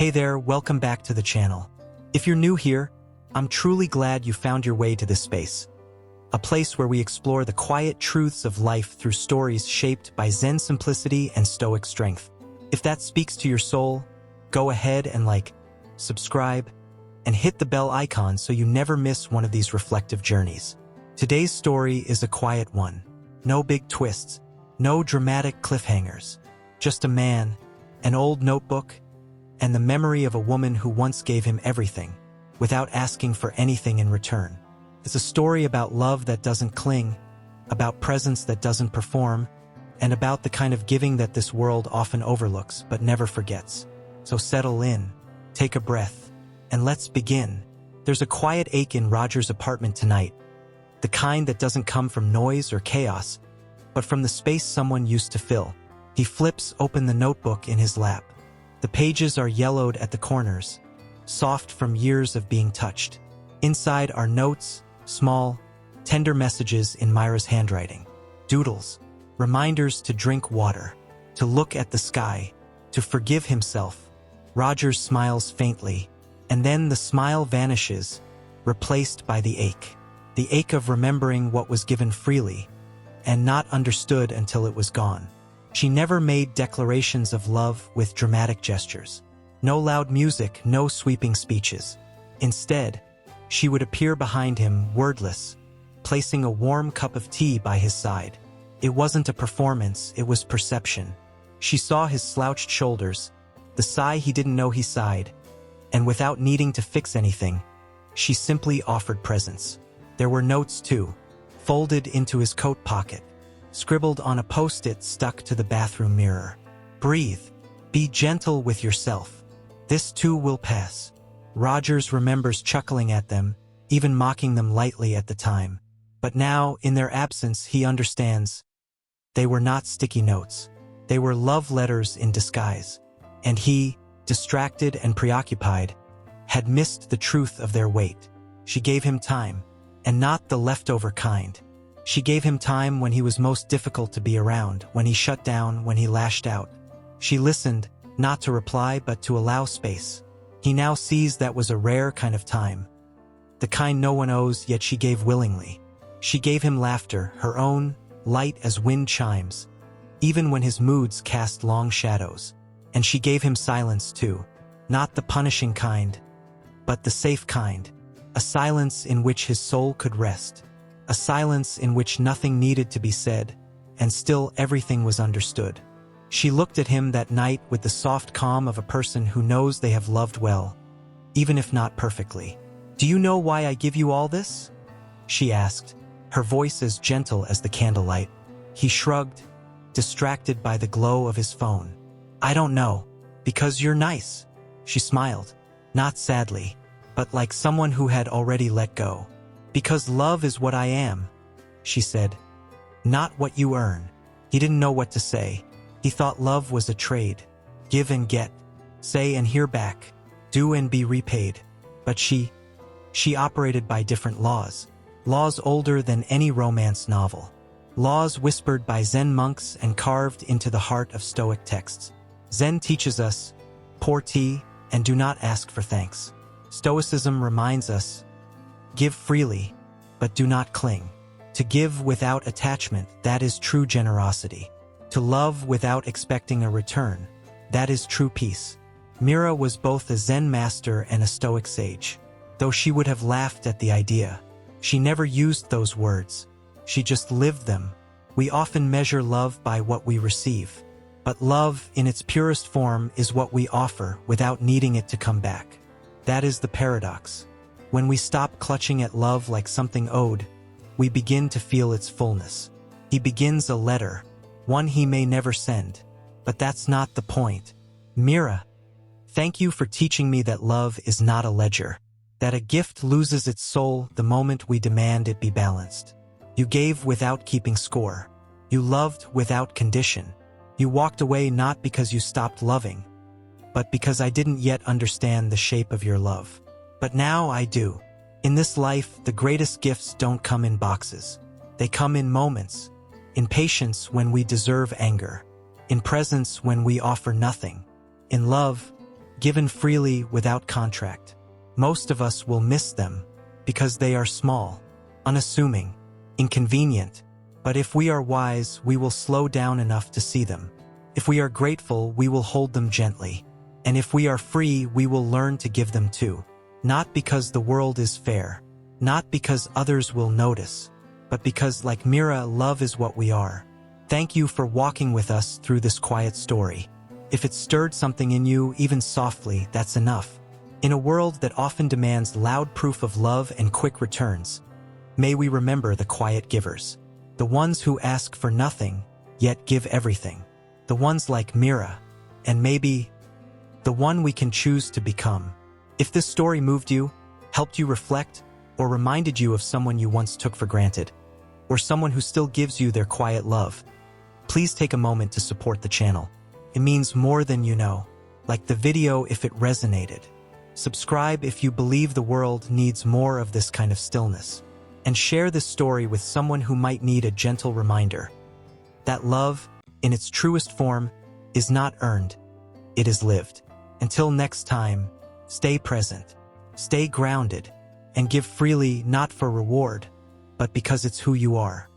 Hey there, welcome back to the channel. If you're new here, I'm truly glad you found your way to this space. A place where we explore the quiet truths of life through stories shaped by Zen simplicity and Stoic strength. If that speaks to your soul, go ahead and subscribe, and hit the bell icon so you never miss one of these reflective journeys. Today's story is a quiet one. No big twists, no dramatic cliffhangers. Just a man, an old notebook, and the memory of a woman who once gave him everything, without asking for anything in return. It's a story about love that doesn't cling, about presence that doesn't perform, and about the kind of giving that this world often overlooks but never forgets. So settle in, take a breath, and let's begin. There's a quiet ache in Roger's apartment tonight, the kind that doesn't come from noise or chaos, but from the space someone used to fill. He flips open the notebook in his lap. The pages are yellowed at the corners, soft from years of being touched. Inside are notes, small, tender messages in Mira's handwriting. Doodles, reminders to drink water, to look at the sky, to forgive himself. Roger smiles faintly, and then the smile vanishes, replaced by the ache of remembering what was given freely, and not understood until it was gone. She never made declarations of love with dramatic gestures. No loud music, no sweeping speeches. Instead, she would appear behind him, wordless, placing a warm cup of tea by his side. It wasn't a performance, it was perception. She saw his slouched shoulders, the sigh he didn't know he sighed, and without needing to fix anything, she simply offered presence. There were notes too, folded into his coat pocket, scribbled on a post-it stuck to the bathroom mirror. Breathe. Be gentle with yourself. This too will pass. Rogers remembers chuckling at them, even mocking them lightly at the time. But now, in their absence, he understands. They were not sticky notes. They were love letters in disguise. And he, distracted and preoccupied, had missed the truth of their weight. She gave him time, and not the leftover kind. She gave him time when he was most difficult to be around, when he shut down, when he lashed out. She listened, not to reply but to allow space. He now sees that was a rare kind of time. The kind no one owes, yet she gave willingly. She gave him laughter, her own, light as wind chimes, even when his moods cast long shadows. And she gave him silence too, not the punishing kind, but the safe kind, a silence in which his soul could rest. A silence in which nothing needed to be said, and still everything was understood. She looked at him that night with the soft calm of a person who knows they have loved well, even if not perfectly. "Do you know why I give you all this?" she asked, her voice as gentle as the candlelight. He shrugged, distracted by the glow of his phone. "I don't know. Because you're nice." She smiled, not sadly, but like someone who had already let go. "Because love is what I am," she said, "not what you earn." He didn't know what to say. He thought love was a trade. Give and get. Say and hear back. Do and be repaid. But she operated by different laws. Laws older than any romance novel. Laws whispered by Zen monks and carved into the heart of Stoic texts. Zen teaches us, pour tea and do not ask for thanks. Stoicism reminds us, give freely, but do not cling. To give without attachment, that is true generosity. To love without expecting a return, that is true peace. Mira was both a Zen master and a Stoic sage. Though she would have laughed at the idea, she never used those words. She just lived them. We often measure love by what we receive. But love, in its purest form, is what we offer without needing it to come back. That is the paradox. When we stop clutching at love like something owed, we begin to feel its fullness. He begins a letter, one he may never send. But that's not the point. "Mira, thank you for teaching me that love is not a ledger, that a gift loses its soul the moment we demand it be balanced. You gave without keeping score. You loved without condition. You walked away not because you stopped loving, but because I didn't yet understand the shape of your love. But now I do. In this life, the greatest gifts don't come in boxes. They come in moments, in patience when we deserve anger, in presence when we offer nothing, in love given freely without contract. Most of us will miss them because they are small, unassuming, inconvenient, but if we are wise, we will slow down enough to see them. If we are grateful, we will hold them gently. And if we are free, we will learn to give them too. Not because the world is fair, not because others will notice, but because, like Mira, love is what we are. Thank you for walking with us through this quiet story. If it stirred something in you, even softly, that's enough. In a world that often demands loud proof of love and quick returns, may we remember the quiet givers. The ones who ask for nothing, yet give everything. The ones like Mira, and maybe the one we can choose to become. If this story moved you, helped you reflect, or reminded you of someone you once took for granted, or someone who still gives you their quiet love, please take a moment to support the channel. It means more than you know. Like the video if it resonated. Subscribe if you believe the world needs more of this kind of stillness. And share this story with someone who might need a gentle reminder that love, in its truest form, is not earned, it is lived. Until next time, stay present, stay grounded, and give freely not for reward, but because it's who you are.